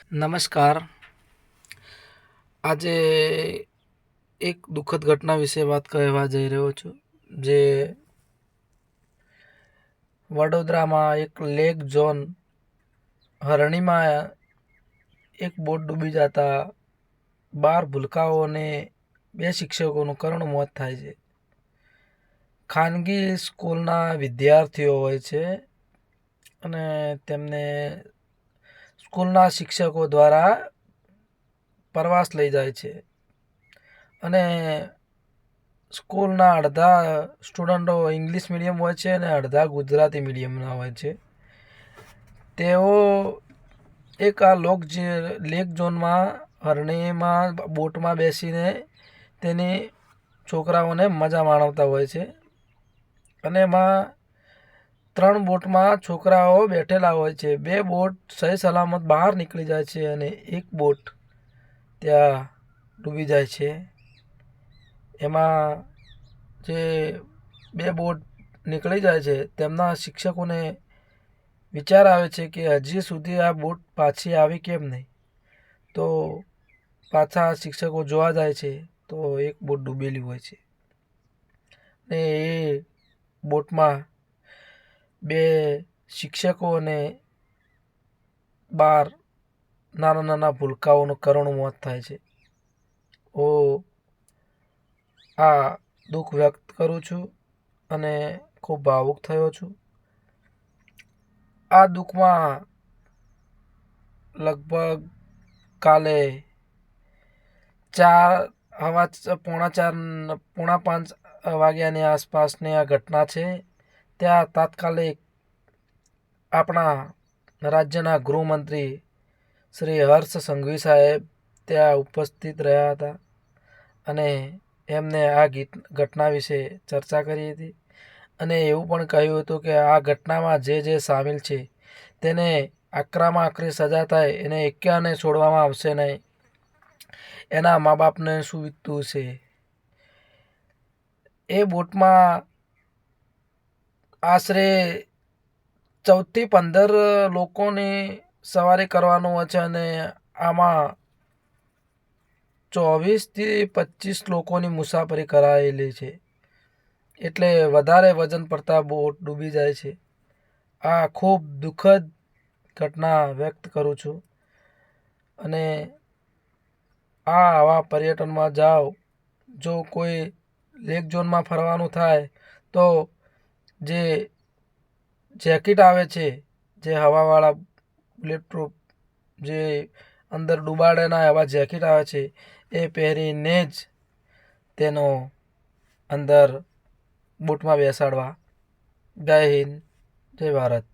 નમસ્કાર. આજે એક દુઃખદ ઘટના વિશે વાત કહેવા જઈ રહ્યો છું. જે વડોદરામાં એક લેક ઝોન હરણીમાં એક બોટ ડૂબી જતા 12 ભૂલકાઓ અને 2 શિક્ષકોનું કરુણ મોત થાય છે. ખાનગી સ્કૂલના વિદ્યાર્થીઓ હોય છે અને તેમને સ્કૂલના શિક્ષકો દ્વારા પ્રવાસ લઈ જાય છે અને સ્કૂલના અડધા સ્ટુડન્ટો ઇંગ્લિશ મીડિયમ હોય છે અને અડધા ગુજરાતી મીડિયમના હોય છે. તેઓ એક આ લેક ઝોનમાં હરણીમાં બોટમાં બેસીને તેની છોકરાઓને મજા માણવતા હોય છે અને એમાં 3 બોટમાં છોકરાઓ બેઠેલા હોય છે. 2 બોટ સહી સલામત બહાર નીકળી જાય છે અને એક બોટ ત્યાં ડૂબી જાય છે. એમાં જે 2 બોટ નીકળી જાય છે તેમના શિક્ષકોને વિચાર આવે છે કે હજી સુધી આ બોટ પાછી આવી કેમ નહીં. તો પાછા શિક્ષકો જોવા જાય છે તો એક બોટ ડૂબેલી હોય છે ને એ બોટમાં 2 શિક્ષકો અને 12 નાના નાના ભૂલકાઓનું કરુણ મોત થાય છે. હું આ દુઃખ વ્યક્ત કરું છું અને ખૂબ ભાવુક થયો છું. આ દુઃખમાં લગભગ કાલે 4:15 વાગ્યાની આસપાસની આ ઘટના છે. ત્યાં તાત્કાલિક આપણા રાજ્યના ગૃહમંત્રી શ્રી હર્ષ સંઘવી સાહેબ ત્યાં ઉપસ્થિત રહ્યા હતા અને એમને આ ઘટના વિશે ચર્ચા કરી હતી અને એવું પણ કહ્યું હતું કે આ ઘટનામાં જે સામેલ છે તેને આકરામાં આકરી સજા થાય, એને એક્યાને છોડવામાં આવશે નહીં. એના મા બાપને શું વીતતું છે. એ બોટમાં આશરે 14થી 15 લોકોની સવારી કરવાનું હોય છે અને આમાં 24થી 25 લોકોની મુસાફરી કરાયેલી છે. એટલે વધારે વજન પડતા બોટ ડૂબી જાય છે. આ ખૂબ દુઃખદ ઘટના વ્યક્ત કરું છું અને આવા પર્યટનમાં જાઓ, જો કોઈ લેક ઝોનમાં ફરવાનું થાય તો જે જેકેટ આવે છે, જે હવાવાળા બુલેટપ્રૂફ, જે અંદર ડૂબાડે ના એવા જેકેટ આવે છે એ પહેરીને જ તેનો અંદર બોટમાં બેસાડવા. જય હિન્દ, જય ભારત.